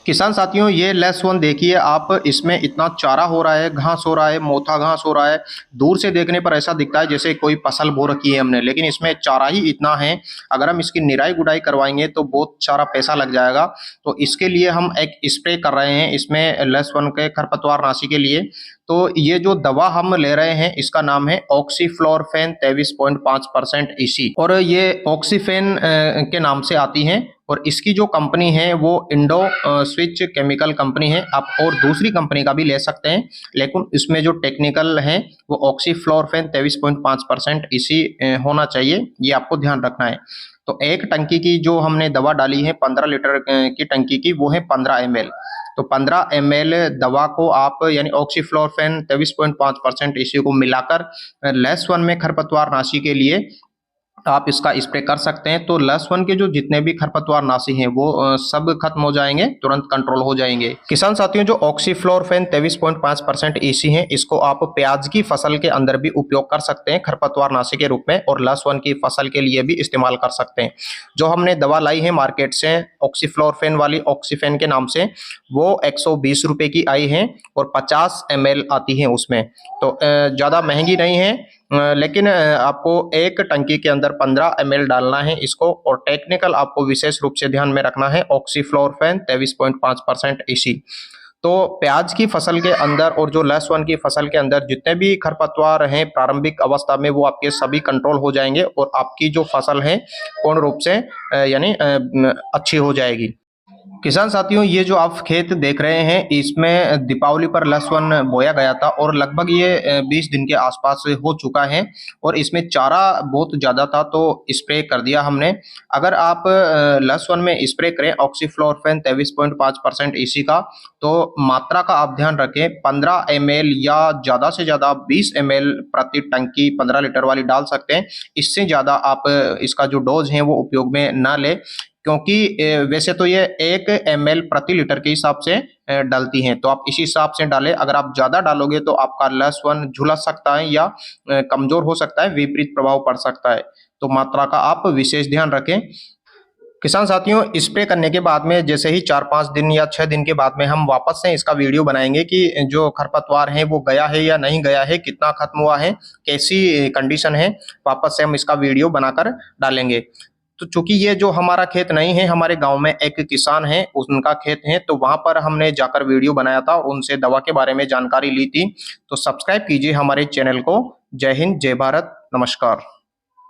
किसान साथियों, ये लेस वन देखिए आप, इसमें इतना चारा हो रहा है, घास हो रहा है, मोथा घास हो रहा है। दूर से देखने पर ऐसा दिखता है जैसे कोई फसल बो रखी है हमने, लेकिन इसमें चारा ही इतना है। अगर हम इसकी निराई गुड़ाई करवाएंगे तो बहुत सारा पैसा लग जाएगा। तो इसके लिए हम एक स्प्रे कर रहे हैं इसमें लेस वन के खरपतवारनाशी के लिए। तो ये जो दवा हम ले रहे हैं इसका नाम है ऑक्सीफ्लोरफेन 23.5% ईसी, और ये ऑक्सीफेन के नाम से आती है। और इसकी जो कंपनी है वो इंडो स्विच केमिकल कंपनी है। आप और दूसरी कंपनी का भी ले सकते हैं, लेकिन इसमें जो टेक्निकल है वो ऑक्सीफ्लोरफेन 23.5% इसी होना चाहिए, ये आपको ध्यान रखना है। तो एक टंकी की जो हमने दवा डाली है 15 लीटर की टंकी की, वो है 15 ml। तो 15 ml दवा को आप यानी ऑक्सीफ्लोरफेन 23.5% इसी को मिलाकर लेस वन में खरपतवारनाशी के लिए आप इसका स्प्रे कर सकते हैं। तो लेस वन के जो जितने भी खरपतवारनाशी हैं वो सब खत्म हो जाएंगे, तुरंत कंट्रोल हो जाएंगे। किसान साथियों, जो ऑक्सीफ्लोरफेन 23.5% ईसी है, इसको आप प्याज की फसल के अंदर भी उपयोग कर सकते हैं खरपतवारनाशी के रूप में, और लेस वन की फसल के लिए भी इस्तेमाल कर सकते हैं। जो हमने दवा लाई है मार्केट से ऑक्सीफ्लोरफेन वाली, ऑक्सीफेन के नाम से, वो 120 रुपए की आई है और 50 ml आती है उसमें। तो ज़्यादा महंगी नहीं है, लेकिन आपको एक टंकी के अंदर 15 ml डालना है इसको। और टेक्निकल आपको विशेष रूप से ध्यान में रखना है ऑक्सीफ्लोरफेन 23.5% ईसी। तो प्याज की फसल के अंदर और जो लेस वन की फसल के अंदर जितने भी खरपतवार हैं प्रारंभिक अवस्था में, वो आपके सभी कंट्रोल हो जाएंगे और आपकी जो फसल है पूर्ण रूप से यानी अच्छी हो जाएगी। किसान साथियों, ये जो आप खेत देख रहे हैं इसमें दीपावली पर लेस वन बोया गया था और लगभग ये 20 दिन के आसपास हो चुका है, और इसमें चारा बहुत ज़्यादा था तो स्प्रे कर दिया हमने। अगर आप लेस वन में स्प्रे करें ऑक्सीफ्लोरफेन 23.5% ईसी का, तो मात्रा का आप ध्यान रखें, 15 ml या ज़्यादा से ज़्यादा 20 ml प्रति टंकी 15 लीटर वाली डाल सकते हैं। इससे ज़्यादा आप इसका जो डोज है वो उपयोग में ना लें, क्योंकि वैसे तो ये 1 ml प्रति लीटर के हिसाब से डलती हैं, तो आप इसी हिसाब से डालें। अगर आप ज़्यादा डालोगे तो आपका लेस वन झुलस सकता है या कमज़ोर हो सकता है, विपरीत प्रभाव पड़ सकता है। तो मात्रा का आप विशेष ध्यान रखें। किसान साथियों, स्प्रे करने के बाद में जैसे ही 4-5 दिन या 6 दिन के बाद में हम वापस से इसका वीडियो बनाएंगे कि जो खरपतवार है वो गया है या नहीं गया है, कितना खत्म हुआ है, कैसी कंडीशन है, वापस से हम इसका वीडियो बनाकर डालेंगे। तो चूंकि ये जो हमारा खेत नहीं है, हमारे गांव में एक किसान है उनका खेत है, तो वहां पर हमने जाकर वीडियो बनाया था और उनसे दवा के बारे में जानकारी ली थी। तो सब्सक्राइब कीजिए हमारे चैनल को। जय हिंद, जय भारत, नमस्कार।